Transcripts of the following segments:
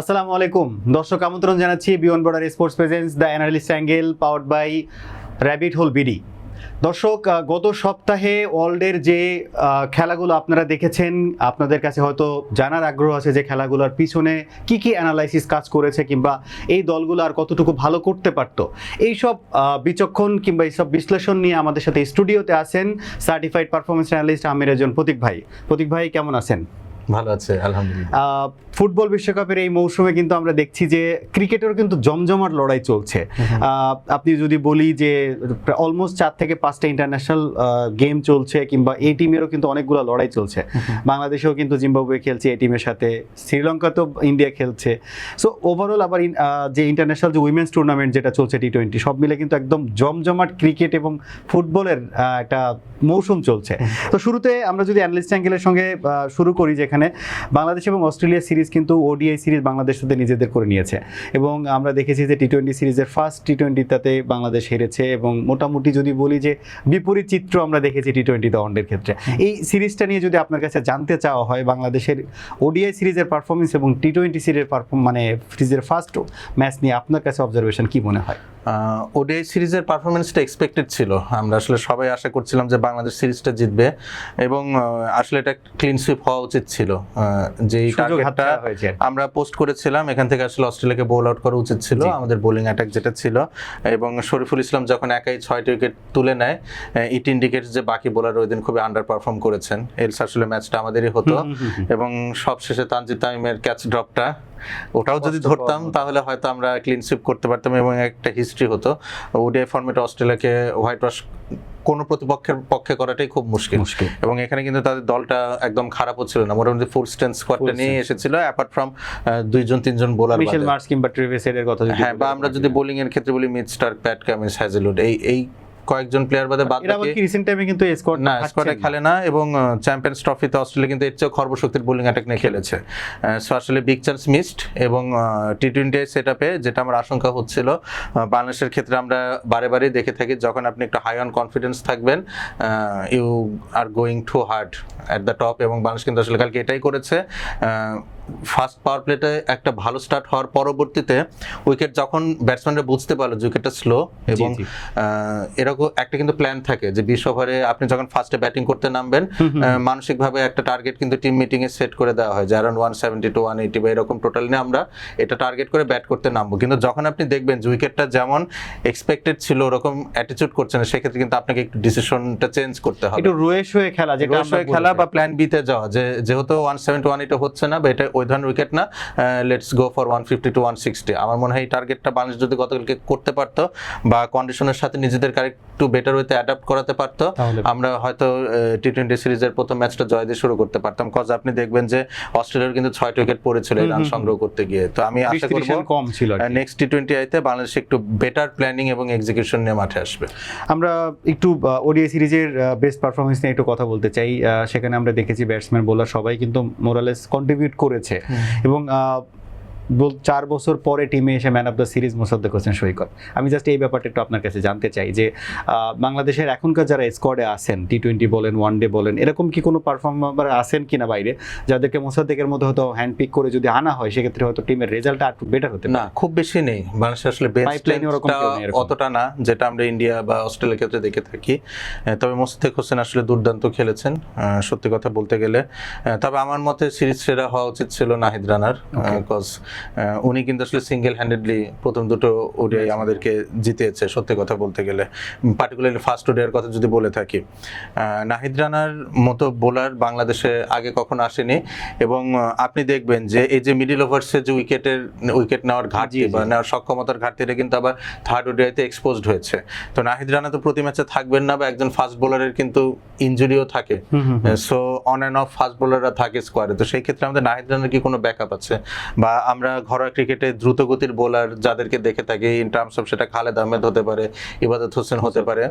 আসসালামু আলাইকুম দর্শক, আমন্ত্রণ জানাচ্ছি beyond border sports presents the analyst angle powered by rabbit hole BD. দর্শক, গত সপ্তাহে ওয়ার্ল্ডের যে খেলাগুলো আপনারা দেখেছেন, আপনাদের কাছে হয়তো জানার আগ্রহ আছে যে খেলাগুলোর পিছনে কি কি অ্যানালাইসিস কাজ করেছে কিংবা এই দলগুলো আর কতটুকু ভালো করতে পারত। এইসব বিচক্ষণ কিংবা এইসব বিশ্লেষণ নিয়ে আমাদের সাথে স্টুডিওতে আছেন সার্টিফাইড পারফরমেন্স অ্যানালিস্ট আমির একজন প্রতীক ভাই। প্রতীক ভাই কেমন আছেন? ভালো আছে আলহামদুলিল্লাহ। ফুটবল বিশ্বকাপের এই মৌসুমে কিন্তু আমরা দেখছি যে ক্রিকেটের কিন্তু জমজমাট লড়াই চলছে। আপনি যদি বলি যে অলমোস্ট 4 থেকে 5টা ইন্টারন্যাশনাল গেম চলছে, কিংবা এই টিমেরও কিন্তু অনেকগুলো লড়াই চলছে। বাংলাদেশেও কিন্তু জিম্বাবুয়ে খেলছে এই টিমের সাথে, শ্রীলঙ্কাতেও ইন্ডিয়া খেলছে। সো ওভারঅল আবার যে ইন্টারন্যাশনাল যে উইমেন্স টুর্নামেন্ট যেটা চলছে T20, সব মিলে কিন্তু একদম জমজমাট ক্রিকেট এবং ফুটবলের একটা মৌসুম চলছে। তো শুরুতে আমরা যদি অ্যানালিস্ট অ্যাঙ্গেলের সঙ্গে শুরু করি, যেখানে বাংলাদেশ এবং অস্ট্রেলিয়া সিরিজ কিন্তু ওডিআই সিরিজ বাংলাদেশ সাথে নিজেদের করে নিয়েছে, এবং আমরা দেখেছি যে T20 সিরিজের ফার্স্ট T20টাতে বাংলাদেশ হেরেছে, এবং মোটামুটি যদি বলি যে বিপরীত চিত্র আমরা দেখেছি T20 ওয়ানডের ক্ষেত্রে। এই সিরিজটা নিয়ে যদি আপনার কাছে জানতে চাওয়া হয়, বাংলাদেশের ওডিআই সিরিজের পারফরমেন্স এবং T20 সিরিজের ফার্স্ট ম্যাচ নিয়ে আপনার কাছে অবজারভেশন কি মনে হয়? ওডিআই সিরিজের পারফরমেন্সটা এক্সপেক্টেড ছিল। আমরা আসলে সবাই আশা করছিলাম যে বাংলাদেশ সিরিজটা জিতবে, এবং আসলে এটা ক্লিন সুইপ হওয়া উচিত ছিল। যেই টার্গেটটা আমরা পোস্ট করেছিলাম, এখান থেকে আসলে অস্ট্রেলিয়াকে বোল আউট করা উচিত ছিল, আমাদের বোলিং অ্যাটাক যেটা ছিল। এবং শরীফুল ইসলাম যখন একাই 6টি উইকেট তুলে নেয়, ইট ইন্ডিকেটস যে বাকি বোলার ওই দিন খুবই আন্ডার পারফর্ম করেছেন। এলস আসলে ম্যাচটা আমাদেরই হতো। এবং সবশেষে তানজিদ তামিমের ক্যাচ ড্রপটা, ওটাও যদি ধরতাম তাহলে হয়তো আমরা ক্লিন সুইপ করতে পারতাম এবং একটা হিস্ট্রি হতো। ওডিআই ফরম্যাটে অস্ট্রেলিয়াকে হোয়াইট ওয়াশ কোনো প্রতিপক্ষের পক্ষে করাটাই খুব মুশকিল। এবং এখানে কিন্তু তাদের দলটা একদম খারাপ হচ্ছিল না, মোটামুটি ফুল স্ট্রেন্থ স্কোয়াডটা নিয়ে এসেছিল, apart from 2-3 bowler, Mitchell Marsh কিংবা ট্রেভিস হেডের কথা যদি, হ্যাঁ, বা আমরা যদি বোলিং এর ক্ষেত্রে বলি Mitch Starc, Pat Cummins, Hazlewood, এই কয়েকজন প্লেয়ার বাদে বাদ বাকি রিসেন্ট টাইমে কিন্তু স্কোয়াডে খেলে না। এবং চ্যাম্পিয়ন্স ট্রফিতে অস্ট্রেলিয়া কিন্তু এর চেয়ে খর্বশক্তির বোলিং অ্যাটাক নিয়ে খেলেছে। সো আসলে বিগ চান্স মিসড। এবং T20 সেটআপে যেটা আমার আশঙ্কা হচ্ছিল বাংলাদেশের ক্ষেত্রে, আমরা বারে বারে দেখে থাকি যখন আপনি একটু হাই অন কনফিডেন্স থাকবেন, you are going to hard at the top. এবং বাংলাদেশ কিন্তু আসলে কালকে এটাই করেছে। ফার্স্ট পাওয়ার প্লেতে একটা ভালো স্টার্ট হওয়ার পরবর্তীতে উইকেট যখন ব্যাটসম্যানরা বুঝতে পারলো যে উইকেটটা স্লো, এবং এরকম একটা কিন্তু প্ল্যান থাকে যে 20 ওভারে আপনি যখন ফার্স্টে ব্যাটিং করতে নামবেন, মানসিকভাবে একটা টার্গেট কিন্তু টিম মিটিং এ সেট করে দেওয়া হয় যে অ্যারাউন্ড 170 to 180 বা এরকম টোটাল নিয়ে আমরা এটা টার্গেট করে ব্যাট করতে নামবো। কিন্তু যখন আপনি দেখবেন যে উইকেটটা যেমন এক্সপেক্টেড ছিল ওরকম অ্যাটিটিউড করছে না, সেক্ষেত্রে কিন্তু আপনাকে একটু ডিসিশনটা চেঞ্জ করতে হবে, একটু রোয়েশ হয়ে খেলা, যেটা রোয়েশ হয়ে খেলা বা প্ল্যান বি তে যাওয়া, যেহেতু 170 180 হচ্ছে না বা এটা ওই ধরনের উইকেট না, লেটস গো ফর 150 to 160। আমার মনে হয় এই টার্গেটটা বাংলাদেশ যদি গতকালকে করতে পারতো বা কন্ডিশনের সাথে নিজেদের একটু বেটার ওয়েতে অ্যাডাপ্ট করাতে পারতো, আমরা হয়তো T20 সিরিজের প্রথম ম্যাচটা জয় দিয়ে শুরু করতে পারতাম। কজ আপনি দেখবেন যে অস্ট্রেলিয়ার কিন্তু 6টি উইকেট পড়েছিল এই রান সংগ্রহ করতে গিয়ে। তো আমি আশা করব কম ছিল নেক্সট T20 আইতে বাংলাদেশ একটু বেটার প্ল্যানিং এবং এক্সিকিউশন নিয়ে মাঠে আসবে। আমরা একটু ওডিআই সিরিজের বেস্ট পারফরমেন্স নিয়ে একটু কথা বলতে চাই। সেখানে আমরা দেখেছি ব্যাটসম্যান বোলার সবাই কিন্তু মোরালেস কন্ট্রিবিউট করেছে, এবং 4 বছর পরে টিমে এসে man of the series Mosaddek Hossain Saikat. আমি জাস্ট এই ব্যাপারটা একটু আপনার কাছে জানতে চাই যে বাংলাদেশের এখনকার যারা স্কোয়াডে আছেন, T20 বলেন, ওয়ানডে বলেন, এরকম কি কোনো পারফর্মার আছেন কিনা বাইরে, যাদেরকে মোসাদ্দেকের মতো হয়তো হ্যান্ড পিক করে যদি আনা হয়, সেক্ষেত্রে হয়তো টিমের রেজাল্টটা একটু বেটার হতে? না, খুব বেশি নেই বাংলাদেশে আসলে অতটা না, যেটা আমরা ইন্ডিয়া বা অস্ট্রেলিয়ার ক্ষেত্রে দেখে থাকি। তবে মোসাদ্দেক হোসেন আসলে দুর্দান্ত খেলেছেন সত্যি কথা বলতে গেলে। তবে আমার মতে সিরিজ সেরা হওয়া উচিত ছিল নাহিদ রানার, বিকজ উনি কিন্তু আসলে সিঙ্গেল হ্যান্ডেডলি প্রথম দুটো ওডিআই আমাদেরকে জিতিয়েছে সত্যি কথা বলতে গেলে। পার্টিকুলারলি ফার্স্ট ওডিআইয়ের কথা যদি বলে থাকি, নাহিদ রানার মতো বোলার বাংলাদেশে আগে কখনো আসেনি। এবং আপনি দেখবেন যে এই যে মিডল ওভার্সে যে উইকেট নেওয়ার ঘাটতি বা নেওয়ার সক্ষমতার ঘাটতিটা কিন্তু আবার থার্ড ওডিআইতে এক্সপোজড হয়েছে। তো নাহিদ রানা তো প্রতি ম্যাচে থাকবেন না, বা একজন ফাস্ট বোলারের কিন্তু ইনজুরিও থাকে। So on and off fast বোলাররা থাকে স্কোয়াডে। তো সেই ক্ষেত্রে আমাদের নাহিদ রানার কি কোনো ব্যাকআপ আছে? বা আমরা ঘরোয়া ক্রিকেটে দ্রুতগতির বোলার যাদেরকে দেখে থাকি ইন টার্মস অফ, সেটা খালেদ আহমেদ হতে পারে, ইবাদত হোসেন হতে পারে,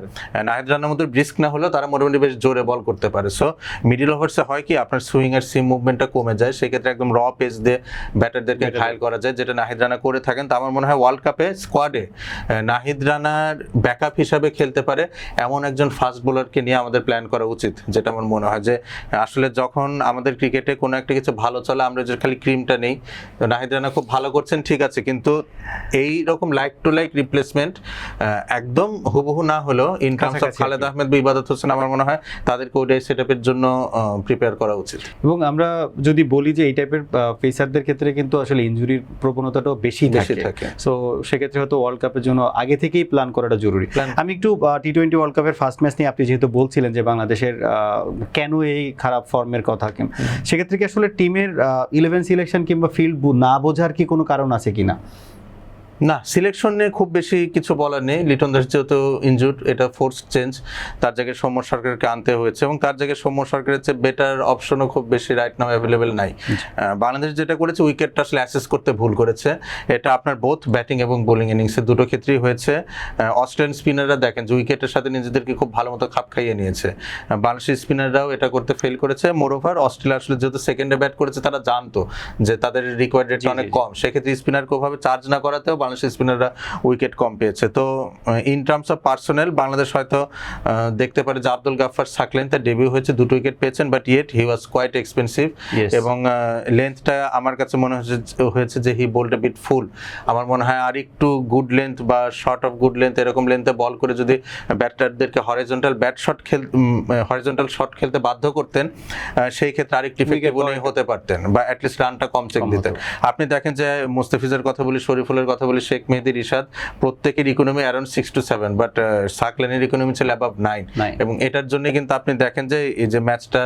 নাহিদ রানার মতো ব্রিস্ক না হলেও তারা মোটামুটি বেশ জোরে বল করতে পারে। সো মিডল ওভার্সে হয় কি, আপনার সুইং এর সিম মুভমেন্টটা কমে যায়, সেক্ষেত্রে একদম র পেস দিয়ে ব্যাটারদেরকে ঘায়েল করা যায়, যেটা নাহিদ রানা করে থাকেন। তো আমার মনে হয় ওয়ার্ল্ড কাপে স্কোয়াডে নাহিদ রানার ব্যাকআপ হিসাবে খেলতে পারে এমন একজন ফাস্ট বোলারকে নিয়ে আমাদের প্ল্যান করা উচিত, যেটা আমার মনে হয় যে আসলে যখন আমাদের ক্রিকেটে কোনো একটা কিছু ভালো চলে আমরা যে খালি ক্রিমটা নেই, তো নাহিদ রানা খুব ভালো করছেন ঠিক আছে, কিন্তু এই রকম লাইক টু লাইক রিপ্লেসমেন্ট একদম হুবহু না হলেও in terms of Khaled Ahmed বা ইবাদত হোসেন আমার মনে হয় তাদেরকে ওটাই সেটআপের জন্য প্রিপেয়ার করা উচিত। এবং আমরা যদি বলি যে এই টাইপের পেসারদের ক্ষেত্রে কিন্তু আসলে ইনজুরির প্রবণতাটাও বেশি থাকে, সো সেক্ষেত্রে হয়তো ওয়ার্ল্ড কাপের জন্য আগে থেকেই প্ল্যান করাটা জরুরি। আমি একটু টি-20 ওয়ার্ল্ড কাপের ফার্স্ট ম্যাচ নিয়ে আপনি যেহেতু বলছিলেন যে বাংলাদেশের কেন এই খারাপ ফর্মের কথা, সেক্ষেত্রে কি আসলে টিমের 11 সিলেকশন কিংবা ফিল্ড না বোঝার কি কোনো কারণ আছে কিনা? না, সিলেকশন নিয়ে খুব বেশি কিছু বলার নেই। লিটন দাস যেহেতু ইনজুর্ড, এটা ফোর্সড চেঞ্জ, তার জায়গায় সৌম্য সরকারকে আনতে হয়েছে এবং তার জায়গায় সৌম্য সরকারের চেয়ে বেটার অপশনও খুব বেশি রাইট নাও অ্যাভেলেবেল নাই। বাংলাদেশ যেটা করেছে উইকেটটা আসলে অ্যাসেস করতে ভুল করেছে, এটা আপনার বোথ ব্যাটিং এবং বোলিং ইনিংসের দুটো ক্ষেত্রেই হয়েছে। অস্ট্রেলিয়ান স্পিনাররা দেখেন যে উইকেটের সাথে নিজেদেরকে খুব ভালো মতো খাপ খাইয়ে নিয়েছে, বাংলাদেশের স্পিনাররাও এটা করতে ফেল করেছে। মোরওভার অস্ট্রেলিয়া আসলে যেহেতু সেকেন্ডে ব্যাট করেছে তারা জানতো যে তাদের রিকোয়ার্ড রেট অনেক কম, সেক্ষেত্রে স্পিনারকে ওভাবে চার্জ না করাতেও বাংলাদেশের স্পিনাররা উইকেট কম পেয়েছে। তো in terms of personnel Bangladesh হয়তো দেখতে পারে যে আব্দুল গাফফার সাকলেন তার ডেবিউ হয়েছে, 2 উইকেট পেয়েছেন, but yet he was quite expensive এবং লেন্থটা আমার কাছে মনে হয়েছে যে হি বোল্ড এ বিট ফুল। আমার মনে হয় আর একটু গুড লেন্থ বা শর্ট অফ গুড লেন্থ এরকম লেন্থে বল করে যদি ব্যাটারদেরকে হরিজন্টাল শট খেলতে বাধ্য করতেন, সেই ক্ষেত্রে আরেকটি ইফেক্টিভ হতে পারতেন বা অ্যাটলিস্ট রানটা কম চেক দিতেন। আপনি দেখেন যে মুস্তাফিজের কথা বলি, শরীফুলের কথা বলি, শেখ মেহেদী, রিশাদ, প্রত্যেকের ইকোনমি অ্যারাউন্ড 6 to 7, বাট সাকলেনের ইকোনমি ছিল অ্যাবাভ 9 এবং এটার জন্য কিন্তু আপনি দেখেন যে এই যে ম্যাচটা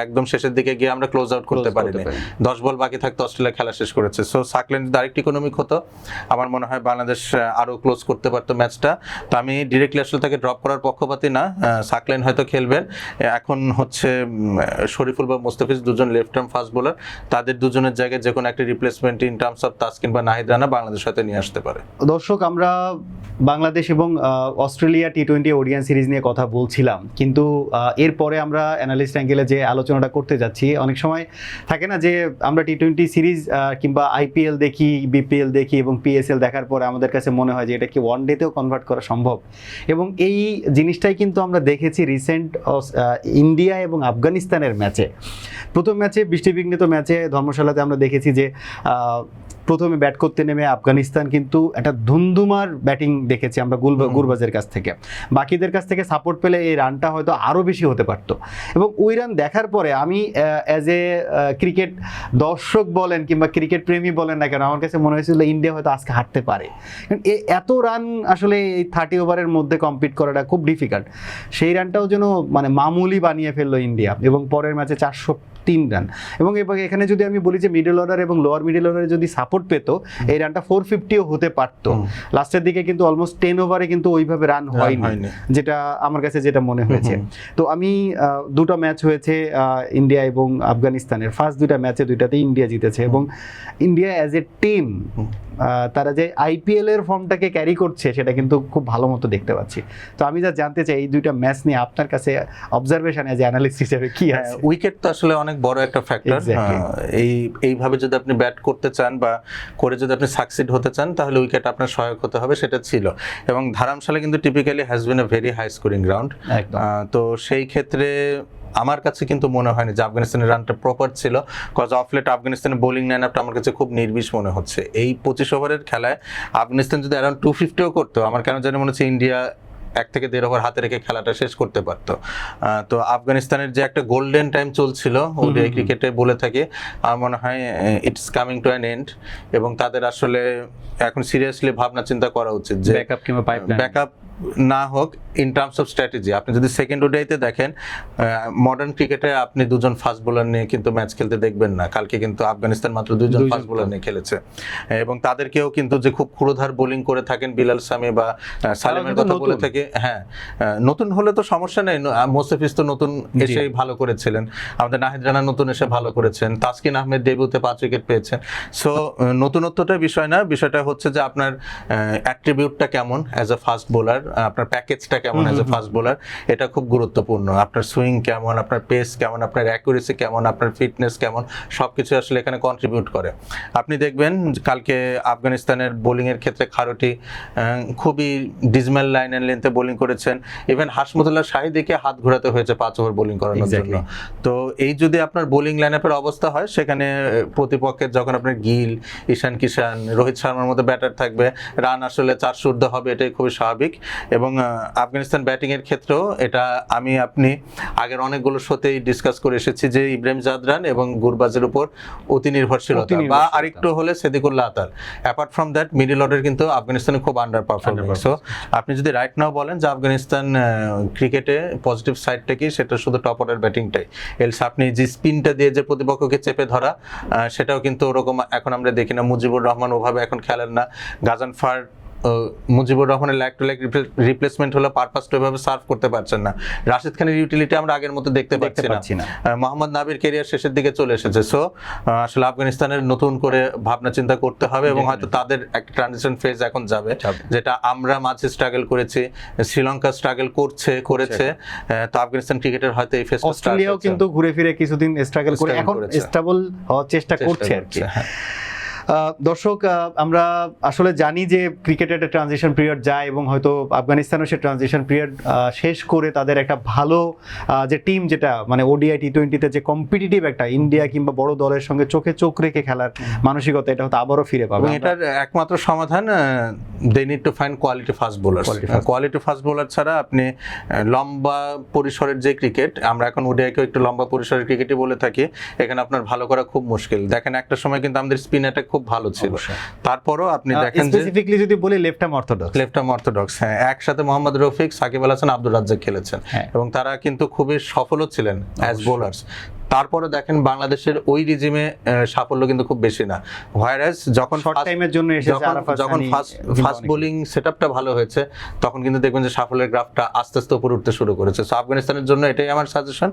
একদম শেষের দিকে গিয়ে আমরা ক্লোজ আউট করতে পারিনি, 10 বল বাকি থাকতে অস্ট্রেলিয়া খেলা শেষ করেছে। সো সাকলেন যদি আরেকটি ইকোনমিক হতো আমার মনে হয় বাংলাদেশ আরো ক্লোজ করতে পারতো ম্যাচটা। তো আমি ডিরেক্টলি আসলে তাকে ড্রপ করার পক্ষপাতী না, সাকলেন হয়তো খেলবেন। এখন হচ্ছে শরীফুল বা মুস্তাফিজ দুজন লেফট আর্ম ফাস্ট বোলার, তাদের দুজনের জায়গায় যে কোনো একটা replacement in terms of Taskin বা নাহিদ রানা বাংলাদেশ হয়তো নিয়ে আসতে পারে। দর্শক, আমরা বাংলাদেশ এবং অস্ট্রেলিয়া টি-20 ওডিআই সিরিজ নিয়ে কথা বলছিলাম, কিন্তু এরপরে আমরা অ্যানালিস্ট অ্যাঙ্গেলে যে আলোচনাটা করতে যাচ্ছি, অনেক সময় থাকে না যে আমরা টি-20 সিরিজ কিংবা আইপিএল দেখি, বিপিএল দেখি এবং পিএসএল দেখার পরে আমাদের কাছে মনে হয় যে এটা কি ওয়ান ডেতেও কনভার্ট করা সম্ভব, এবং এই জিনিসটাই কিন্তু আমরা দেখেছি রিসেন্ট ইন্ডিয়া এবং আফগানিস্তানের ম্যাচে। প্রথম ম্যাচে বৃষ্টিবিঘ্নিত ম্যাচে ধর্মশালাতে আমরা দেখেছি যে প্রথমে ব্যাট করতে নেমে আফগানিস্তান কিন্তু একটা ধুমধুমার ব্যাটিং দেখেছি আমরা গুরবাজের কাছ থেকে, বাকিদের কাছ থেকে সাপোর্ট পেলে এই রানটা হয়তো আরও বেশি হতে পারতো। এবং ওই রান দেখার পরে আমি অ্যাজ এ ক্রিকেট দর্শক বলেন কিংবা ক্রিকেট প্রেমী বলেন না কেন, আমার কাছে মনে হয়েছিল ইন্ডিয়া হয়তো আজকে হারতে পারে, কারণ এত রান আসলে এই 30 ওভারের মধ্যে কমপ্লিট করাটা খুব ডিফিকাল্ট। সেই রানটাও যেন মানে মামুলি বানিয়ে ফেললো ইন্ডিয়া এবং পরের ম্যাচে 403 রান। এবং এখানে যদি আমি বলি যে মিডল অর্ডার এবং লোয়ার মিডল অর্ডারে যদি সাপোর্ট পেত এই রানটা 450ও হতে পারতো। লাস্টের দিকে কিন্তু অলমোস্ট 10 ওভারে কিন্তু ওইভাবে রান হয়নি, যেটা আমার কাছে যেটা মনে হয়েছে। তো আমি দুটো ম্যাচ হয়েছে ইন্ডিয়া এবং আফগানিস্তানের, ফার্স্ট দুইটা ম্যাচে দুইটাতেই ইন্ডিয়া জিতেছে এবং ইন্ডিয়া অ্যাজ এ টিম তারা যে আইপিএল এর ফর্মটাকে ক্যারি করছে সেটা কিন্তু খুব ভালো মতো দেখতে পাচ্ছি। তো আমি যা জানতে চাই এই দুইটা ম্যাচ নিয়ে আপনার কাছে অবজারভেশন অ্যাজ অ্যানালিস্ট হিসেবে কি আছে? উইকেট তো আসলে অনেক বড় একটা ফ্যাক্টর। এইভাবে যদি আপনি ব্যাট করতে চান বা করে যদি আপনি সাকসিড হতে চান তাহলে উইকেট আপনার সহায়ক হতে হবে, সেটা ছিল। এবং ধারামশালা কিন্তু typically has been a very high scoring ground. তো সেই ক্ষেত্রে আমার কাছে কিন্তু মনে হয়নি যে আফগানিস্তানের রানটা প্রপার ছিল, কজ অফ লেট আফগানিস্তানের বোলিং লাইন আপটা আমার কাছে খুব নির্বিষ মনে হচ্ছে। এই 25 ওভারের খেলায় আফগানিস্তান যদি অ্যারাউন্ড 250ও করতো আমার কেন জানি মনে হচ্ছে ইন্ডিয়া 1 থেকে 1.5 ওভার হাতে রেখে খেলাটা শেষ করতে পারতো। তো আফগানিস্তানের যে একটা গোল্ডেন টাইম চলছিল ওডিআই ক্রিকেটে বলে থাকে, আমার মনে হয় it's coming to an end এবং তাদের আসলে এখন সিরিয়াসলি ভাবনা চিন্তা করা উচিত যে ব্যাকআপ কিংবা পাইপলাইন ব্যাকআপ না হোক ইন টার্মস অফ স্ট্র্যাটেজি। আপনি যদি সেকেন্ড ওডিআইতে দেখেন মডার্ন ক্রিকেটে আপনি দুজন ফাস্ট বোলার নিয়ে কিন্তু ম্যাচ খেলতে দেখবেন না। কালকে কিন্তু আফগানিস্তান মাত্র 2 জন ফাস্ট বোলার নিয়ে খেলেছে এবং তাদেরকেও কিন্তু যে খুব ক্ষুরোধার বোলিং করে থাকেন বিলাল সামি বা সালিমের কথা বলে থাকে। হ্যাঁ, নতুন হলে তো সমস্যা নেই, মোস্তাফিজ তো নতুন এসেই ভালো করেছিলেন, আমাদের নাহিদ রানা নতুন এসে ভালো করেছেন, তাসকিন আহমেদ ডেবিউতে 5 উইকেট পেয়েছেন। সো নতুনত্বটা বিষয় না, বিষয়টা হচ্ছে যে আপনার অ্যাট্রিবিউটটা কেমন অ্যাজ এ ফাস্ট বোলার আপনার প্যাকেজটা কেমন অ্যাজ এ ফাস্ট বোলার, এটা খুব গুরুত্বপূর্ণ। আপনার সুইং কেমন, আপনার পেস কেমন, আপনার অ্যাকুরেসি কেমন, আপনার ফিটনেস কেমন, সবকিছু আসলে এখানে কন্ট্রিবিউট করে। আপনি দেখবেন কালকে আফগানিস্তানের বোলিংয়ের ক্ষেত্রে খারোটি খুবই ডিজমেল লাইন অ্যান্ড লেন্থে বোলিং করেছেন। ইভেন হাসমুদুল্লাহ শাহিদিকে হাত ঘোরাতে হয়েছে 5 ওভার বোলিং করানোর জন্য। তো এই যদি আপনার বোলিং লাইন আপের অবস্থা হয়, সেখানে প্রতিপক্ষের যখন আপনার গিল, ঈশান কিষান, রোহিত শর্মার মতো ব্যাটার থাকবে, রান আসলে 400 ঊর্ধ্বে হবে, এটাই খুবই স্বাভাবিক। এবং আফগানিস্তান ব্যাটিংয়ের ক্ষেত্রেও এটা আপনি আগের অনেকগুলো শোতেই ডিসকাস করে এসেছি যে ইব্রাহিম জাদরান এবং গুরবাজের উপর অতি নির্ভরশীলতা, বা আরেকটু হলে Sediqullah Atal. Apart from that middle order কিন্তু আফগানিস্তানে খুব আন্ডার পারফর্মিং। সো আপনি যদি রাইট নাও বলেন যে আফগানিস্তান ক্রিকেটে পজিটিভ সাইডটা কি, সেটা শুধু টপ অর্ডার ব্যাটিংটাই। এলস আপনি যে স্পিনটা দিয়ে যে প্রতিপক্ষকে চেপে ধরা, সেটাও কিন্তু ওরকম এখন আমরা দেখি না। মুজিবুর রহমান ওভাবে এখন খেলেন না। গাজানফার মুজিবুর রহমানের ল্যাগ টু ল্যাগ রিপ্লেসমেন্ট হলো, পারপাসটা ওইভাবে সার্ভ করতে পারছেন না। রাশিদ খানের ইউটিলিটি আমরা আগের মতো দেখতে পাচ্ছি না। মোহাম্মদ নাবির ক্যারিয়ার শেষের দিকে চলে এসেছে। সো আসলে আফগানিস্তানের নতুন করে ভাবনা চিন্তা করতে হবে, এবং হয়তো তাদের একটা ট্রানজিশন ফেজ এখন যাবে, যেটা আমরা মাঝে স্ট্রাগল করেছি, শ্রীলঙ্কা স্ট্রাগল করেছে। তো আফগানিস্তান ক্রিকেটের হয়তো এই ফেজ, অস্ট্রেলিয়াও কিন্তু ঘুরে ফিরে কিছুদিন স্ট্রাগল করে এখন স্টেবল হওয়ার চেষ্টা করছে আর কি। দর্শক, আমরা আসলে জানি যে ক্রিকেটের একটা ট্রানজিশন পিরিয়ড যায়, এবং হয়তো আফগানিস্তানও সে ট্রানজিশন পিরিয়ড শেষ করে তাদের একটা ভালো যে টিম, যেটা মানে ওডিআই টি20তে যে কম্পিটিটিভ একটা ইন্ডিয়া কিংবা বড় দলের সঙ্গে চোখে চোখ রেখে খেলার মানসিকতা, এটা হয়তো আবারও ফিরে পাবে। এটার একমাত্র সমাধান, they need to find quality fast bowler. Quality fast bowler ছাড়া আপনি লম্বা পরিসরের যে ক্রিকেট, আমরা এখন ওডিআইকেও একটু লম্বা পরিসরের ক্রিকেটই বলে থাকি, এখানে আপনার ভালো করা খুব মুশকিল। দেখেন একটা সময় কিন্তু আমাদের স্পিন অ্যাটাক খুব ভালো ছিল, তারপরও আপনি দেখেন যে স্পেসিফিকলি যদি বলি লেফট আর্ম অর্থোডক্স, হ্যাঁ, একসাথে মোহাম্মদ রফিক, সাকিব আল হাসান, আব্দুর রাজ্জাক খেলেছেন, এবং তারা কিন্তু খুবই সফলও ছিলেন অ্যাজ বোলার্স। তারপরে দেখেন বাংলাদেশের ওই রিজিমে সাফল্য কিন্তু খুব বেশি না। হোয়ারাস যখন ফাস্ট বোলিং সেটআপটা ভালো হয়েছে, তখন কিন্তু দেখবেন যে সাফল্যের গ্রাফটা আস্তে আস্তে উপরে উঠতে শুরু করেছে। সো আফগানিস্তানের জন্য এটাই আমার সাজেশন,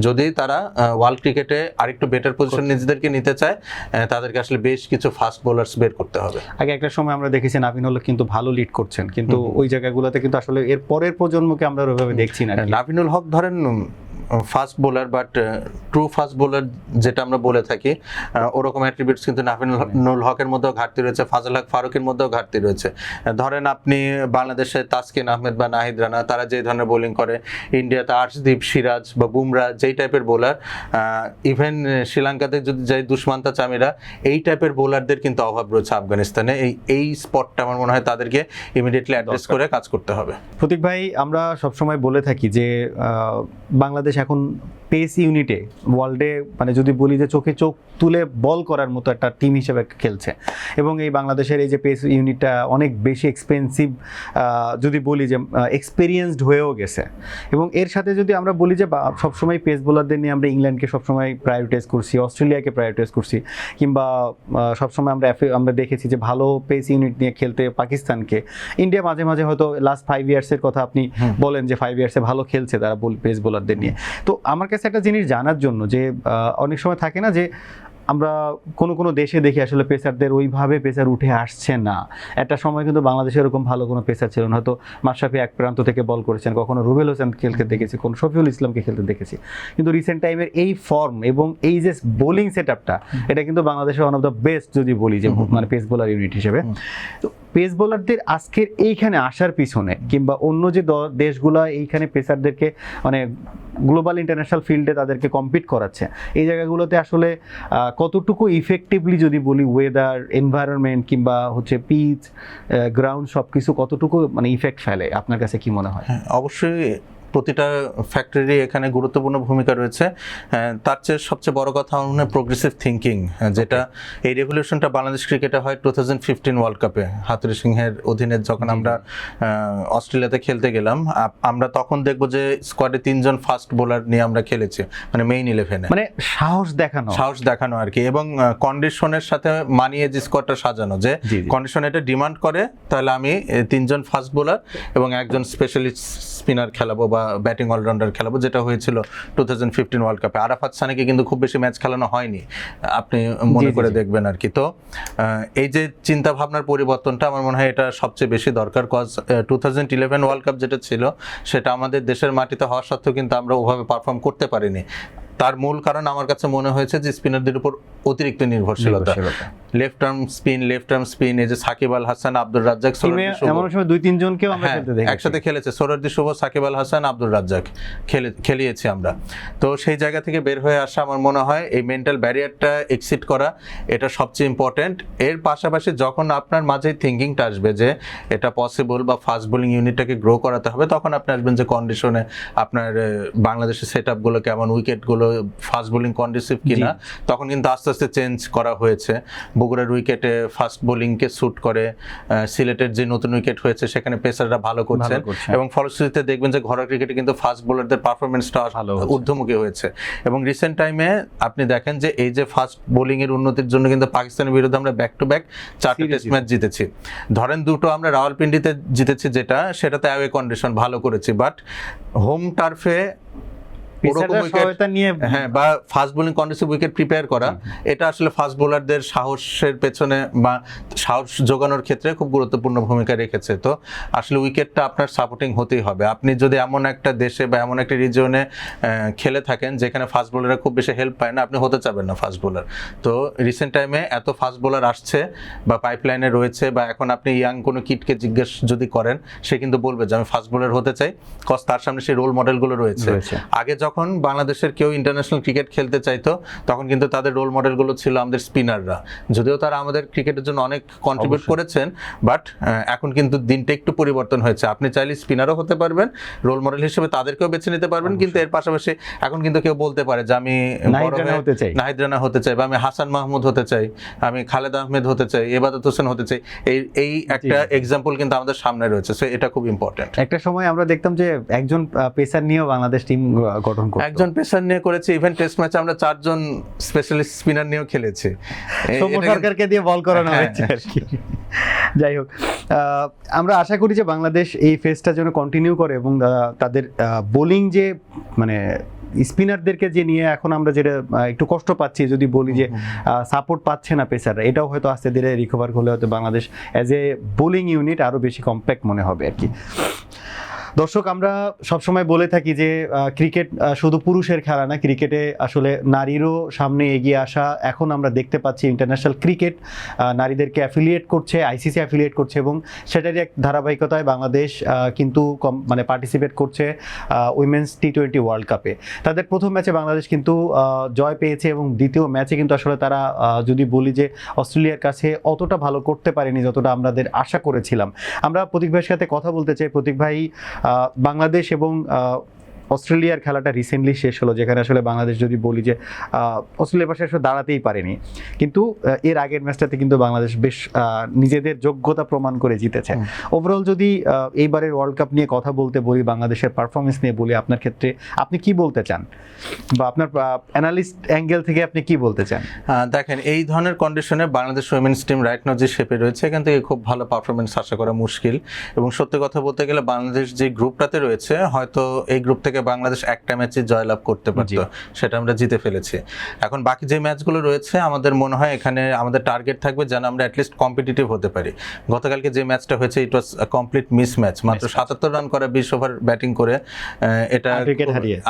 যদি তারা ওয়ার্ল্ড ক্রিকেটে আরেকটু বেটার পজিশন নিজেদেরকে নিতে চায়, তাদেরকে আসলে বেশ কিছু ফাস্ট বোলার্স বের করতে হবে। আগে একটা সময় আমরা দেখেছি নাভিনুল কিন্তু ভালো লিড করছেন, কিন্তু ওই জায়গাগুলোতে কিন্তু আসলে এর পরের প্রজন্মকে আমরা ওইভাবে দেখছি না। নাভিনুল হক ধরেন fast bowler, but true fast bowler যেটা আমরা বলে থাকি, ওরকম অ্যাট্রিবিউটস কিন্তু নাভিনুল হকের মধ্যেও ঘাটতি রয়েছে, ফাজল হক ফারুকের মধ্যেও ঘাটতি রয়েছে। ধরেন আপনি বাংলাদেশে তাসকিন আহমেদ বা নাহিদ রানা, তারা যে ধরনের বোলিং করে, ইন্ডিয়াতে আর্শদীপ, সিরাজ বা বুমরা যেই টাইপের বোলার, ইভেন শ্রীলঙ্কাতে যদি যাই দুষ্মান্তা চামিরা, এই টাইপের বোলারদের কিন্তু অভাব রয়েছে আফগানিস্তানে। এই স্পটটা আমার মনে হয় তাদেরকে ইমিডিয়েটলি অ্যাড্রেস করে কাজ করতে হবে। প্রতীক ভাই, আমরা সবসময় বলে থাকি যে বাংলাদেশ এখন পেস ইউনিটে ওয়ার্ল্ডে, মানে যদি বলি যে চোখে চোখ তুলে বল করার মতো একটা টিম হিসেবে খেলছে, এবং এই বাংলাদেশের এই যে পেস ইউনিটটা অনেক বেশি এক্সপেন্সিভ, যদি বলি যে এক্সপেরিয়েন্সড হয়েও গেছে। এবং এর সাথে যদি আমরা বলি যে সবসময় পেস বোলারদের নিয়ে আমরা ইংল্যান্ডকে সবসময় প্রায়োরিটাইজ করছি, অস্ট্রেলিয়াকে প্রায়োরিটাইজ করছি, কিংবা সবসময় আমরা দেখেছি যে ভালো পেস ইউনিট নিয়ে খেলতে পাকিস্তানকে। ইন্ডিয়া মাঝে মাঝে হয়তো লাস্ট 5 ইয়ার্সের কথা আপনি বলেন যে 5 ইয়ার্সে ভালো খেলছে তারা পেস বোলারদের নিয়ে। তো আমার কাছে একটা জিনিস জানার জন্য, যে অনেক সময় থাকে না যে আমরা কোনো দেশে দেখি আসলে পেসারদের ওইভাবে পেসার উঠে আসছে না। একটা সময় কিন্তু বাংলাদেশে এরকম ভালো কোনো পেসার ছিল না, হয়তো মাশরাফি এক প্রান্ত থেকে বল করেছেন, কখনো রুবেল হোসেন খেলতে দেখেছি, কোনো শফিউল ইসলামকে খেলতে দেখেছি, কিন্তু রিসেন্ট টাইমের এই ফর্ম এবং এই যে বোলিং সেট আপটা, এটা কিন্তু বাংলাদেশের ওয়ান অফ দ্য বেস্ট যদি বলি যে মানে পেস বোলার ইউনিট হিসেবে। তো পেস বোলারদের আজকের এইখানে আসার পিছনে, কিংবা অন্য যে দেশগুলো এইখানে পেসারদেরকে মানে গ্লোবাল ইন্টারন্যাশনাল ফিল্ডে তাদেরকে কম্পিট করাচ্ছে, এই জায়গাগুলোতে আসলে কতটুকু ইফেক্টিভলি যদি বলি ওয়েদার, এনভায়রনমেন্ট কিংবা হচ্ছে পিচ, গ্রাউন্ড, সব কিছু কতটুকু মানে ইফেক্ট ফেলে, আপনার কাছে কি মনে হয়? অবশ্যই প্রতিটা ফ্যাক্টরি এখানে গুরুত্বপূর্ণ ভূমিকা রয়েছে। তার চেয়ে সবচেয়ে বড় কথা আমার মনে হয় প্রোগ্রেসিভ থিঙ্কিং, যেটা এই রেভলিউশনটা বাংলাদেশ ক্রিকেটে হয় 2015 ওয়ার্ল্ড কাপে হাতুড়ি সিংহের অধীনে, যখন আমরা অস্ট্রেলিয়াতে খেলতে গেলাম। আমরা তখন দেখবো যে স্কোয়াডে 3 জন ফাস্ট বোলার নিয়ে আমরা খেলেছি, মানে মেইন 11-এ, মানে সাহস দেখানো আর কি, এবং কন্ডিশনের সাথে মানিয়ে যে স্কোয়াডটা সাজানো, যে কন্ডিশন এটা ডিমান্ড করে, তাহলে আমি 3 জন ফাস্ট বোলার এবং 1 জন স্পেশালিস্ট স্পিনার খেলাবো বা বা ব্যাটিং অলরাউন্ডার খেলাবো, যেটা হয়েছিল 2015 ওয়ার্ল্ড কাপে। আরাফাত সানিকে কিন্তু খুব বেশি ম্যাচ খেলানো হয়নি, আপনি মনে করে দেখবেন আর কি। তো এই যে চিন্তা ভাবনার পরিবর্তনটা আমার মনে হয় এটা সবচেয়ে বেশি দরকার। কজ 2011 ওয়ার্ল্ড কাপ যেটা ছিল সেটা আমাদের দেশের মাটিতে হওয়া সত্ত্বেও কিন্তু আমরা ওভাবে পারফর্ম করতে পারিনি। তার মূল কারণ আমার কাছে মনে হয়েছে যে স্পিনারদের উপর অতিরিক্ত নির্ভরশীলতা। লেফট আর্ম স্পিন, এই যে সাকিব আল হাসান, আব্দুর রাজ্জাক, এমন সময় 2-3 জনকেও আমরা খেলতে দেখেছি, একসাথে খেলেছে। সোহরাওয়ার্দী শুভ, সাকিব আল হাসান, আব্দুর রাজ্জাক খেলিয়েছি আমরা। তো সেই জায়গা থেকে বের হয়ে আসা, আমার মনে হয় এই মেন্টাল ব্যারিয়ারটা এক্সিট করা এটা সবচেয়ে ইম্পর্টেন্ট। এর পাশাপাশি যখন আপনার মাঝে থিঙ্কিংটা আসবে যে এটা পসিবল বা ফাস্ট বোলিং ইউনিটটাকে গ্রো করাতে হবে, তখন আপনি আসবেন যে কন্ডিশনে আপনার বাংলাদেশের সেট আপগুলো কেমন, উইকেটগুলো ফাস্ট বোলিং কন্ডিসিভ কিনা। তখন কিন্তু আস্তে আস্তে চেঞ্জ করা হয়েছে। বগুড়ার উইকেটে ফাস্ট বোলিংকে স্যুট করে, সিলেটের যে নতুন উইকেট হয়েছে সেখানে পেসাররা ভালো করছেন, এবং ফলশ্রুতিতে দেখবেন যে ঘরোয়া ক্রিকেটে কিন্তু ফাস্ট বোলারদের পারফরমেন্সটা ঊর্ধ্বমুখী হয়েছে। এবং রিসেন্ট টাইমে আপনি দেখেন যে এই যে ফাস্ট বোলিং এর উন্নতির জন্য কিন্তু পাকিস্তানের বিরুদ্ধে আমরা ব্যাক টু ব্যাক 4টা টেস্ট ম্যাচ জিতেছি। ধরেন 2টো আমরা রাওয়ালপিন্ডিতে জিতেছি, সেটাতে অ্যাওয়ে কন্ডিশন ভালো করেছি, বাট হোম টার্ফে বা fast bowling condition wicket prepare করা, এটা আসলে ফাস্ট বোলারদের সাহসের পেছনে বা সাহস যোগানোর ক্ষেত্রে খুব গুরুত্বপূর্ণ ভূমিকা রেখেছে। তো আসলে উইকেটটা আপনার সাপোর্টিং হতেই হবে। আপনি যদি এমন একটা দেশে বা এমন একটা রিজিয়নে খেলে থাকেন যেখানে ফাস্ট বোলাররা খুব বেশি হেল্প পায় না, আপনি হতে চাবেন না ফাস্ট বোলার। তো রিসেন্ট টাইমে এত ফাস্ট বোলার আসছে বা পাইপলাইনে রয়েছে, বা এখন আপনি ইয়াং কোনো কিডকে জিজ্ঞেস যদি করেন, সে কিন্তু বলবে যে আমি ফাস্ট বোলার হতে চাই, কজ তার সামনে সেই রোল মডেলগুলো রয়েছে। আগে যখন বাংলাদেশের কেউ ইন্টারন্যাশনাল ক্রিকেট খেলতে চাইতো তখন কিন্তু তাদের রোল মডেলগুলো ছিল আমাদের স্পিনাররা, যদিও তারা আমাদের ক্রিকেটের জন্য অনেক কন্ট্রিবিউট করেছেন, বাট এখন কিন্তু দিনটা একটু পরিবর্তন হয়েছে। আপনি চাইলে স্পিনারও হতে পারবেন, রোল মডেল হিসেবে তাদেরকেও বেছে নিতে পারবেন, কিন্তু এর পাশাপাশি এখন কিন্তু কেউ বলতে পারে যে আমি নাহিদ রানা হতে চাই, বা আমি হাসান মাহমুদ হতে চাই, আমি খালেদ আহমেদ হতে চাই, এবাদত হোসেন হতে চাই। এই একটা এক্সাম্পল কিন্তু আমাদের সামনে রয়েছে, সো এটা খুব ইম্পর্টেন্ট। একটা সময় আমরা দেখতাম যে একজন পেসার নিয়েও বাংলাদেশ টিম গঠন করত, একজন পেসার নিয়ে করেছে। ইভেন টেস্ট ম্যাচে আমরা 4 জন স্পেশালিস্ট স্পিনার নিয়েও খেলেছি, সরকারকে দিয়ে বল করানো হয়েছে আর কি। যাই হোক, আমরা আশা করি যে বাংলাদেশ এই ফেজটা যেন কন্টিনিউ করে, এবং তাদের বোলিং যে মানে স্পিনারদেরকে যে নিয়ে এখন আমরা যেটা একটু কষ্ট পাচ্ছি, যদি বলি যে সাপোর্ট পাচ্ছে না পেসাররা, এটাও হয়তো আস্তে ধীরে রিকভার হলে হয়তো Bangladesh as a bowling unit আরও বেশি কম্প্যাক্ট মনে হবে আর কি। দর্শক, আমরা সবসময় বলে থাকি যে ক্রিকেট শুধু পুরুষের খেলা না, ক্রিকেটে আসলে নারীরও সামনে এগিয়ে আসা এখন আমরা দেখতে পাচ্ছি। ইন্টারন্যাশনাল ক্রিকেট নারীদেরকে অ্যাফিলিয়েট করছে, আইসিসি অ্যাফিলিয়েট করছে, এবং সেটারই এক ধারাবাহিকতায় বাংলাদেশ কিন্তু মানে পার্টিসিপেট করছে উইমেন্স টি20 ওয়ার্ল্ড কাপে। তাদের প্রথম ম্যাচে বাংলাদেশ কিন্তু জয় পেয়েছে, এবং দ্বিতীয় ম্যাচে কিন্তু আসলে তারা যদি বলি যে অস্ট্রেলিয়ার কাছে অতটা ভালো করতে পারেনি যতটা আমাদের আশা করেছিলাম। আমরা প্রতীক ভাইয়ের সাথে কথা বলতে চাই। প্রতীক ভাই, বাংলাদেশ এবং অস্ট্রেলিয়ার খেলাটা রিসেন্টলি শেষ হলো, যেখানে আসলে বাংলাদেশ যদি বলি যে অস্ট্রেলিয়ার পাশে আসলে দাঁড়াতেই পারেনি, কিন্তু এর আগের ম্যাচটাতে কিন্তু বাংলাদেশ বেশ নিজেদের যোগ্যতা প্রমাণ করে জিতেছে। ওভারঅল যদি এইবারের ওয়ার্ল্ড কাপ নিয়ে কথা বলতে বলি, বাংলাদেশের পারফরমেন্স নিয়ে বলি, আপনার ক্ষেত্রে আপনি কি বলতে চান, বা আপনার অ্যানালিস্ট অ্যাঙ্গেল থেকে আপনি কি বলতে চান? দেখেন, এই ধরনের কন্ডিশনে Bangladesh women's team right now যে শেপে রয়েছে, এখান থেকে খুব ভালো পারফরমেন্স আশা করা মুশকিল। এবং সত্যি কথা বলতে গেলে বাংলাদেশ যে গ্রুপটাতে রয়েছে, হয়তো এই গ্রুপ থেকে বাংলাদেশ একটা ম্যাচে জয়লাভ করতে পারতো, সেটা আমরা জিতে ফেলেছি। এখন বাকি যে ম্যাচগুলো রয়েছে আমাদের মনে হয় এখানে আমাদের টার্গেট থাকবে যেন আমরা অ্যাটলিস্ট কম্পিটিটিভ হতে পারি। গতকালকে যে ম্যাচটা হয়েছে ইট ওয়াজ কমপ্লিট মিস ম্যাচ, মাত্র 77 রান করে 20 ওভার ব্যাটিং করে, এটা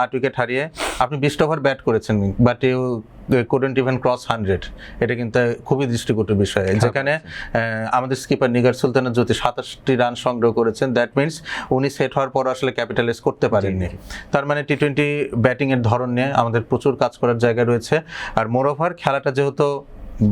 8 উইকেট হারিয়ে আপনি 20 ওভার ব্যাট করেছেন, but you couldn't even cross 100। এটা কিন্তু খুবই দৃষ্টিকটুর বিষয়, যেখানে আমাদের স্কিপার নিগার সুলতানা জ্যোতি 27টি রান সংগ্রহ করেছেন। দ্যাট মিনস উনি সেট হওয়ার পর আসলে ক্যাপিটালাইজ করতে পারেননি। তার মানে টি20 ব্যাটিং এর ধরন নিয়ে আমাদের প্রচুর কাজ করার জায়গা রয়েছে। আর মোরওভার খেলাটা যেহেতু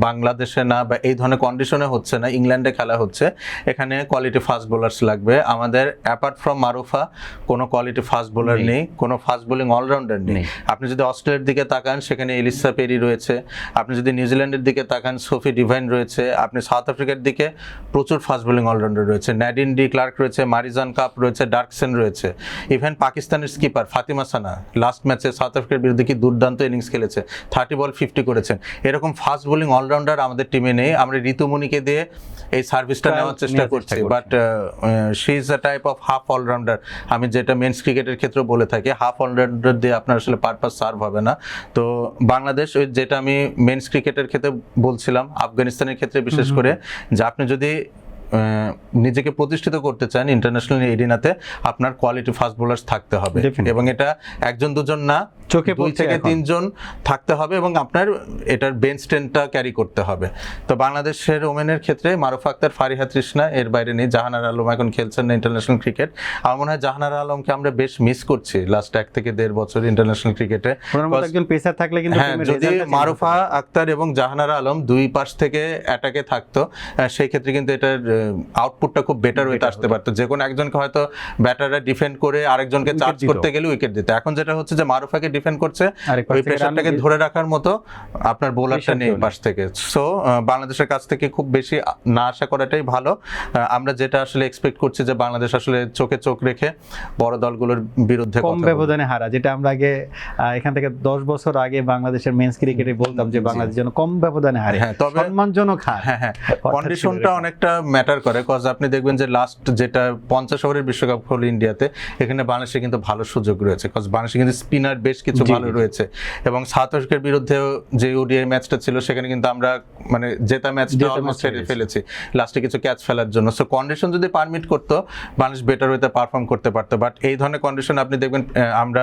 বাংলাদেশে না বা এই ধরনের কন্ডিশনে হচ্ছে না, ইংল্যান্ডে খেলা হচ্ছে, এখানে কোয়ালিটি ফাস্ট বোলার্স লাগবে আমাদের। অ্যাপার্ট ফ্রম মারুফা কোনো কোয়ালিটি ফাস্ট বোলার নেই, কোনো ফাস্ট বোলিং অলরাউন্ডার নেই। আপনি যদি অস্ট্রেলিয়ার দিকে তাকান, সেখানে এলিসা পেরি রয়েছে। আপনি যদি নিউজিল্যান্ডের দিকে তাকান, সোফি ডিভাইন রয়েছে। আপনি সাউথ আফ্রিকার দিকে প্রচুর ফাস্ট বোলিং অলরাউন্ডার রয়েছে, ন্যাডিন ডি ক্লার্ক রয়েছে, মারিজান কাপ রয়েছে, ডার্কসেন রয়েছে। ইভেন পাকিস্তানের স্কিপার ফাতিমা সানা লাস্ট ম্যাচে সাউথ আফ্রিকার বিরুদ্ধে কি দুর্দান্ত ইনিংস খেলেছে, 30 বল 50 করেছেন। এরকম ফাস্ট বোলিং অলরাউন্ডার আমাদের টিমে নেই। আমরা ঋতুমণিকে দিয়ে এই সার্ভিসটা নেওয়ার চেষ্টা করছি, but she is a type of half allrounder. আমি যেটা মেন্স ক্রিকেটের ক্ষেত্রে বলে থাকি, হাফ অলরাউন্ডার দিয়ে আপনার আসলে পারপাস সার্ভ হবে না। তো বাংলাদেশ, ওই যেটা আমি মেন্স ক্রিকেটের ক্ষেত্রে বলছিলাম, আফগানিস্তানের ক্ষেত্রে বিশেষ করে, যে আপনি যদি নিজেকে প্রতিষ্ঠিত করতে চান ইন্টারন্যাশনাল এরিনাতে, আপনার কোয়ালিটি ফাস্ট বোলার্স থাকতে হবে, এবং এটা একজন দুজন না, চোখে 2 থেকে 3 জন থাকতে হবে, এবং আপনার এটার বেঞ্চ স্ট্রেন্থটা ক্যারি করতে হবে। তো বাংলাদেশের ওমেনের ক্ষেত্রে মারুফা আক্তার, ফারিহা তৃষ্ণা, এর বাইরে নেই। জাহানারা আলম এখন খেলছেন না ইন্টারন্যাশনাল ক্রিকেট। আমার মনে হয় জাহানারা আলমকে আমরা বেশ মিস করছি লাস্ট 1 থেকে 1.5 বছর ইন্টারন্যাশনাল ক্রিকেটে। একজন পেসার থাকলে কিন্তু যদি মারুফা আক্তার এবং জাহানারা আলম দুই পাশ থেকে অ্যাটাকে থাকতো, সেই ক্ষেত্রে কিন্তু এটার আউটপুটটা খুব বেটার হইতে আসতে পারতো। যে কোনো একজনকে হয়তো ব্যাটাররা ডিফেন্ড করে আরেকজনকে চার্জ করতে গেলে উইকেট দিতে। এখন যেটা হচ্ছে যে মারুফাকে ডিফেন্ড করছে, ওই প্রেসারটাকে ধরে রাখার মতো আপনার বোলারটা নেই পাশ থেকে। সো বাংলাদেশের কাছ থেকে খুব বেশি না আশা করাটাই ভালো। আমরা যেটা আসলে এক্সপেক্ট করছি যে বাংলাদেশ আসলে চোখে চোখ রেখে বড় দলগুলোর বিরুদ্ধে কম ব্যবধানে হারা, যেটা আমরা আগে এখান থেকে 10 বছর আগে বাংলাদেশের মেন্স ক্রিকেটে বলতাম যে বাংলাদেশ যেন কম ব্যবধানে হারে, তবে সম্মানজনক হার। হ্যাঁ, কন্ডিশনটা অনেকটা ম্যাটার করে। কজ আপনি দেখবেন যে লাস্ট যেটা 50 ওভারের বিশ্বকাপ হলো ইন্ডিয়াতে, এখানে বাংলাদেশে কিন্তু ভালো সুযোগ রয়েছে, কজ বাংলাদেশে কিন্তু স্পিনার বেশ কিছু ভালো রয়েছে। এবং সাউথ আফ্রিকার বিরুদ্ধে যে ওডিআই ম্যাচটা ছিল, সেখানে কিন্তু আমরা মানে জেতা ম্যাচটা অলমোস্ট হেরে ফেলেছি লাস্টে কিছু ক্যাচ ফেলার জন্য। সো কন্ডিশন যদি পারমিট করতো, বাংলাদেশ বেটার ওয়েতে পারফর্ম করতে পারতো। বাট এই ধরনের কন্ডিশন আপনি দেখবেন, আমরা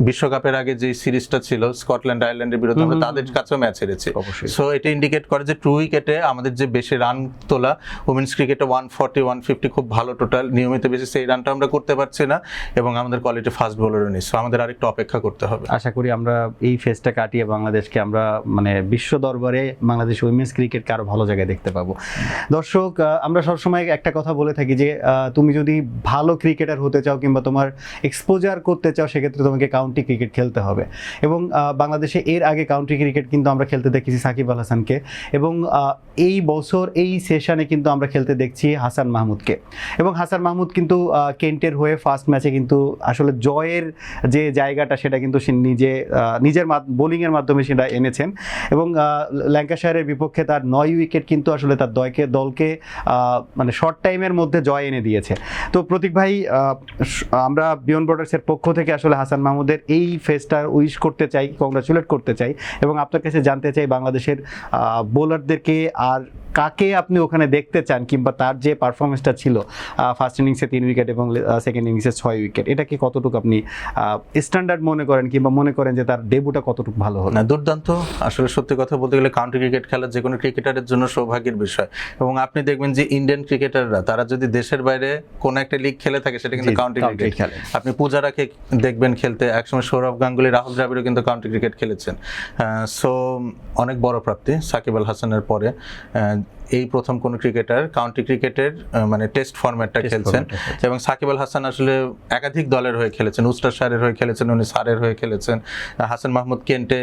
বিশ্বকাপের আগে যে সিরিজটা ছিল স্কটল্যান্ড আয়ারল্যান্ডের বিরুদ্ধে, আমরা তাদের কাছেও ম্যাচ হেরেছি। সো এটা ইন্ডিকেট করে যে ট্রু উইকেটে আমাদের যে বেশি রান তোলা, উইমেন্স ক্রিকেটে 140 150 খুব ভালো টোটাল, নিয়মিত বেশি সেই রানটা আমরা করতে পারছি না, এবং আমাদের কোয়ালিটি ফাস্ট বোলারও নেই। সো আমাদের আরেকটু অপেক্ষা করতে হবে। আশা করি আমরা এই ফেজটা কাটিয়ে বাংলাদেশকে আমরা মানে বিশ্ব দরবারে বাংলাদেশ উইমেন্স ক্রিকেটকে আরো ভালো জায়গায় দেখতে পাবো। দর্শক, আমরা সবসময় একটা কথা বলে থাকি যে তুমি যদি ভালো ক্রিকেটার হতে চাও কিংবা তোমার এক্সপোজার করতে চাও, সেক্ষেত্রে তোমাকে কাউন্টি ক্রিকেট খেলতে হবে। এবং বাংলাদেশে এর আগে কাউন্টি ক্রিকেট কিন্তু আমরা খেলতে দেখেছি সাকিব আল হাসানকে, এবং এই বছর এই সেশনে কিন্তু আমরা খেলতে দেখছি হাসান মাহমুদকে। এবং হাসান মাহমুদ কিন্তু কেন্টের হয়ে ফার্স্ট ম্যাচে কিন্তু আসলে জয়ের যে জায়গাটা, সেটা কিন্তু সে নিজের বোলিংয়ের মাধ্যমে সেটা এনেছেন। এবং ল্যাঙ্কাশায়ারের বিপক্ষে তার 9 উইকেট কিন্তু আসলে তার দলকে মানে শর্ট টাইমের মধ্যে জয় এনে দিয়েছে। তো প্রতীক ভাই, আমরা বিয়ন্ড বর্ডার্সের পক্ষ থেকে আসলে হাসান মাহমুদের এই ফেজটা উইশ করতে চাই, কংগ্রাচুলেট করতে চাই, এবং আপনার কাছে জানতে চাই বাংলাদেশের বোলারদেরকে আর কাকে আপনি ওখানে দেখতে চান, কিংবা তার যে পারফরমেন্সটা ছিল ফার্স্ট ইনিংসে 3 উইকেট এবং সেকেন্ড ইনিংসে 6 উইকেট, এটাকে কতটুকু আপনি স্ট্যান্ডার্ড মনে করেন, কিংবা মনে করেন যে তার ডেবিউটা কতটুকু ভালো হলো? না, দুর্দান্ত। আসলে সত্যি কথা বলতে গেলে কাউন্টি ক্রিকেট খেলা যে কোনো ক্রিকেটারের জন্য সৌভাগ্যের বিষয়। এবং আপনি দেখবেন যে ইন্ডিয়ান ক্রিকেটাররা, তারা যদি দেশের বাইরে কোনো একটা লিগ খেলে থাকে, সেটা কিন্তু কাউন্টি ক্রিকেট খেলে। আপনি পূজারাকে দেখবেন খেলতে, একসময় সৌরভ গাঙ্গুলি, রাহুল দ্রাবিড়ও কিন্তু কাউন্টি ক্রিকেট খেলেছেন। সো অনেক বড় প্রাপ্তি সাকিব আল হাসানের পরে। এই প্রথম কোন ক্রিকেটার কাউন্টি ক্রিকেটের মানে টেস্ট ফরম্যাটটা খেলছেন। এবং সাকিব আল হাসান আসলে একাধিক দলের হয়ে খেলেছেন, উস্টারশায়ারের হয়ে খেলেছেন, উনি সারের হয়ে খেলেছেন। হাসান মাহমুদ কেন্টে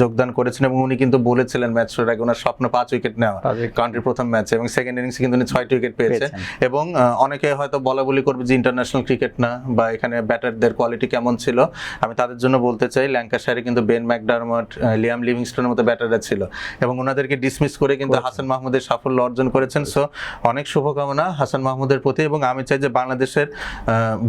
যোগদান করেছেন, এবং উনি কিন্তু বলেছিলেন ম্যাচ শুরুর আগে ওনার স্বপ্ন 5 উইকেট নেওয়া কাউন্টির প্রথম ম্যাচে, এবং সেকেন্ড ইনিংসে কিন্তু উনি 6টি উইকেট পেয়েছেন। এবং অনেকে হয়তো বলাবলি করবে যে ইন্টারন্যাশনাল ক্রিকেট না, বা এখানে ব্যাটারদের কোয়ালিটি কেমন ছিল। আমি তাদের জন্য বলতে চাই, ল্যাঙ্কাশায়ারে কিন্তু বেন ম্যাকডারমট, লিয়াম লিভিংস্টোনের মতো ব্যাটাররা ছিল, এবং ওনাদেরকে ডিসমিস করে কিন্তু হাসান মাহমুদের সাফল্য অর্জন করেছেন। সো অনেক শুভকামনা হাসান মাহমুদের প্রতি। এবং আমি চাই যে বাংলাদেশের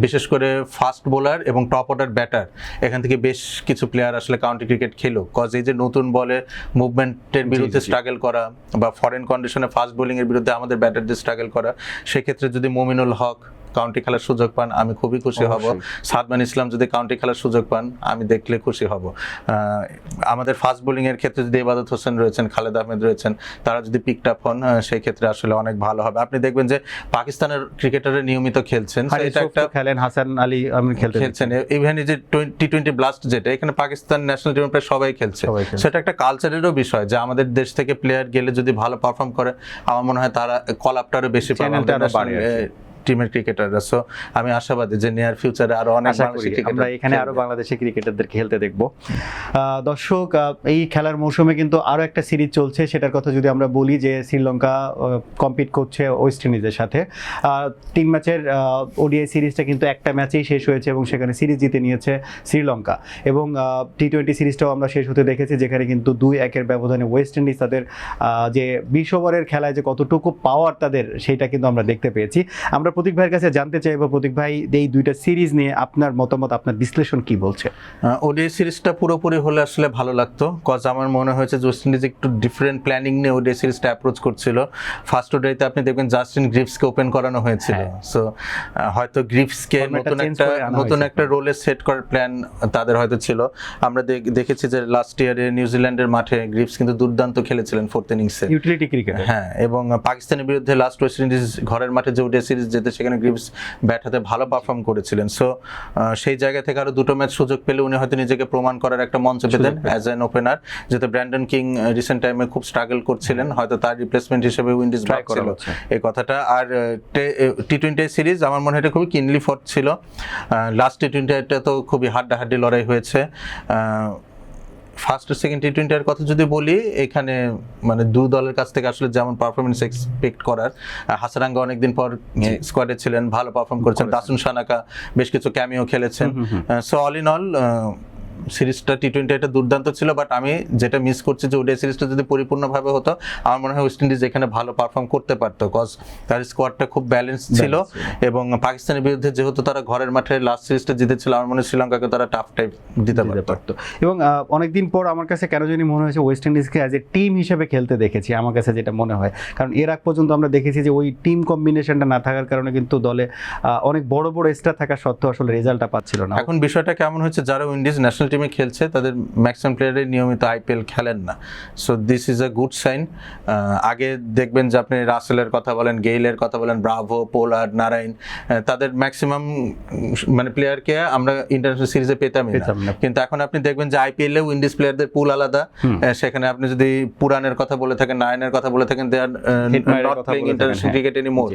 বিশেষ করে ফাস্ট বোলার এবং টপ অর্ডার ব্যাটার, এখান থেকে বেশ কিছু প্লেয়ার আসলে কাউন্টি ক্রিকেট খেলুক। কজ এই যে নতুন বলে মুভমেন্টের বিরুদ্ধে স্ট্রাগল করা, বা ফরেন কন্ডিশনে ফাস্ট বোলিং এর বিরুদ্ধে আমাদের ব্যাটারদের স্ট্রাগল করা, সেক্ষেত্রে যদি মুমিনুল হক কাউন্টি খেলার সুযোগ পান, আমি খুবই খুশি হব। সাদমান ইসলাম যদি কাউন্টি খেলার সুযোগ পান, আমি দেখলে খুশি হব। আমাদের ফাস্ট বোলিং এর ক্ষেত্রে যদি ইবাদত হোসেন রয়েছেন, খালেদ আহমেদ রয়েছেন, তারা যদি পিকড আপ হন, সেই ক্ষেত্রে আসলে অনেক ভালো হবে। আপনি দেখবেন যে পাকিস্তানের ক্রিকেটাররা নিয়মিত খেলছেন, এটা একটা খেলেন, হাসান আলী আমি খেলছেন, ইভেন এই যে টি20 ব্লাস্ট, যেটা এখানে পাকিস্তান ন্যাশনাল টিমে প্রায় সবাই খেলছে। সেটা একটা কালচারেরও বিষয়, যে আমাদের দেশ থেকে প্লেয়ার গেলে যদি ভালো পারফর্ম করে, আমার মনে হয় তারা কল আপটারও বেশি পাবে টিমের ক্রিকেটাররা। সো আমি আশাবাদী যে নিয়ার ফিউচারে আরো অনেক বাংলাদেশি আমরা ক্রিকেটার এখানে আরো বাংলাদেশি ক্রিকেটারদের খেলতে দেখব। দর্শক, এই খেলার মৌসুমে কিন্তু আরো একটা সিরিজ চলছে, সেটার কথা যদি আমরা বলি যে শ্রীলঙ্কা কম্পিট করছে ওয়েস্ট ইন্ডিজের সাথে। 3 ম্যাচের ওডিআই সিরিজটা কিন্তু একটা ম্যাচেই শেষ হয়েছে এবং সেখানে সিরিজ জিতে নিয়েছে শ্রীলঙ্কা। এবং টি-20 সিরিজটাও আমরা শেষ হতে দেখেছি, যেখানে কিন্তু 2-1 ব্যবধানে ওয়েস্ট ইন্ডিজ তাদের যে 20 ওভারের খেলায় যে কতটুকু পাওয়ার তাদের, সেটা কিন্তু আমরা দেখতে পেয়েছি। আমরা প্রতীক ভাইয়ের কাছে জানতে চাইবো, প্রতীক ভাই এই দুইটা সিরিজ নিয়ে আপনার মতামত, আপনার বিশ্লেষণ কি বলছে? ওডিআই সিরিজটা পুরোপুরি হলে আসলে ভালো লাগতো, কজ আমার মনে হয়েছে যে ওয়েস্ট ইন্ডিজ একটু ডিফারেন্ট প্ল্যানিং নিয়ে ওডিআই সিরিজটা অ্যাপ্রোচ করছিল। ফার্স্ট ওডিআইতে আপনি দেখবেন জাস্টিন গ্রিভসকে ওপেন করানো হয়েছিল। সো হয়তো গ্রিভসকে নতুন একটা রোলে সেট করার প্ল্যান তাদের হয়তো ছিল। আমরা দেখেছি যে লাস্ট ইয়ারে নিউজিল্যান্ডের মাঠে গ্রিভস কিন্তু দুর্দান্ত খেলেছিলেন 4th ইনিংসে, ইউটিলিটি ক্রিকেট। হ্যাঁ, এবং পাকিস্তানের বিরুদ্ধে লাস্ট ওয়েস্ট ইন্ডিজ ঘরের মাঠে যে ওডিআই সিরিজ যেতে, সেখানে গ্রিভস ব্যাট হাতে ভালো পারফর্ম করেছিলেন। সো সেই জায়গা থেকে আরো 2টো ম্যাচ সুযোগ পেলে উনি হয়তো নিজেকে প্রমাণ করার একটা মঞ্চ পেতেন অ্যাজ অ্যান ওপেনার, যেহেতু ব্র্যান্ডন কিং রিসেন্ট টাইমে খুব স্ট্রাগল করছিলেন, হয়তো তার রিপ্লেসমেন্ট হিসেবে উইন্ডিজ ভাবছিল এই কথাটা। আর টি-20 সিরিজ আমার মনে হয় এটা খুবই কিনলি ফট ছিল। লাস্ট টি-20 এটা তো খুবই হাড্ডাহাড্ডি লড়াই হয়েছে। ফার্স্ট আর সেকেন্ড টি-20 এর কথা যদি বলি, এখানে মানে দুই দলের কাছ থেকে আসলে যেমন পারফরমেন্স এক্সপেক্ট করার, হাসারাঙ্গা অনেকদিন পর স্কোয়াডে ছিলেন, ভালো পারফর্ম করেছেন, দাসুন সানাকা বেশ কিছু ক্যামিও খেলেছেন। সো অল ইন অল সিরিজটা টি-20 এটা দুর্দান্ত ছিল। বাট আমি যেটা মিস করছি যে ওডিআই সিরিজটা যদি পরিপূর্ণভাবে হতো, আমার মনে হয় ওয়েস্ট ইন্ডিজ এখানে ভালো পারফর্ম করতে পারতো, কজ তার স্কোয়াডটা খুব ব্যালেন্স ছিল। এবং পাকিস্তানের বিরুদ্ধে যেহেতু তারা ঘরের মাঠে লাস্ট সিরিজটা জিতেছিল, আমার মনে হয় শ্রীলঙ্কাকে তারা টাফ টাইপ দিতে পারতো। এবং অনেকদিন পর আমার কাছে কেন জানি মনে হয়েছে ওয়েস্ট ইন্ডিজকে অ্যাজ এ টিম হিসেবে খেলতে দেখেছি, আমার কাছে যেটা মনে হয়। কারণ এর আগ পর্যন্ত আমরা দেখেছি যে ওই টিম কম্বিনেশনটা না থাকার কারণে কিন্তু দলে অনেক বড় বড় স্টার থাকা সত্ত্বেও আসলে রেজাল্টটা পাচ্ছিল না। এখন বিষয়টা কেমন হচ্ছে, যারা উইন্ডিজ ন্যাশনাল টিমে খেলছে তাদের ম্যাক্সিমাম প্লেয়ারই নিয়মিত আইপিএল খেলেন না। So this is a good sign. আগে দেখবেন যে আপনি রাসেলের কথা বলেন, গেইলের কথা বলেন, ব্রাভো, পোলার্ড, নারাইন, তাদের ম্যাক্সিমাম মানে প্লেয়ারকে আমরা ইন্টারন্যাশনাল সিরিজে পেতামই না। কিন্তু এখন আপনি দেখবেন যে আইপিএল এ উইন্ডিজ প্লেয়ারদের পুল আলাদা। সেখানে আপনি যদি পুরানের কথা বলে থাকেন, নারায়ণের কথা বলে থাকেন, they are not playing international cricket anymore.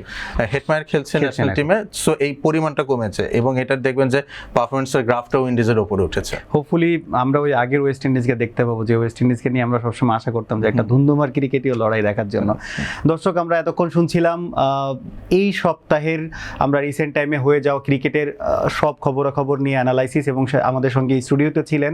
Hetmyer খেলছেন ন্যাশনাল টিমে। সো এই পরিমাণটা কমেছে এবং এটা দেখবেন যে পারফরম্যান্সের গ্রাফটাও উইন্ডিজের উপরে উঠেছে। হোপফুলি আমরা ওই আগের ওয়েস্ট ইন্ডিজকে দেখতে পাবো, যে ওয়েস্ট ইন্ডিজকে নিয়ে আমরা সবসময় আশা করতাম যে একটা ধুন্ধুমার ক্রিকেটীয় লড়াই দেখার জন্য। দর্শক, আমরা এতক্ষণ শুনছিলাম এই সপ্তাহের আমরা রিসেন্ট টাইমে হয়ে যাওয়া ক্রিকেটের সব খবরাখবর নিয়ে অ্যানালাইসিস, এবং আমাদের সঙ্গে স্টুডিওতে ছিলেন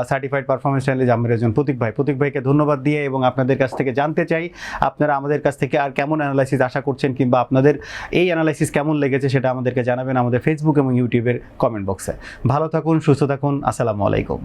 সার্টিফাইড পারফরমেন্স চ্যানেল জামের একজন প্রতীক ভাই। প্রতীক ভাইকে ধন্যবাদ দিয়ে এবং আপনাদের কাছ থেকে জানতে চাই আপনারা আমাদের কাছ থেকে আর কেমন অ্যানালাইসিস আশা করছেন, কিংবা আপনাদের এই অ্যানালাইসিস কেমন লেগেছে সেটা আমাদেরকে জানাবেন আমাদের ফেসবুক এবং ইউটিউবের কমেন্ট বক্সে। ভালো থাকুন, সুস্থ থাকুন, আসসালামু আলাইকুম।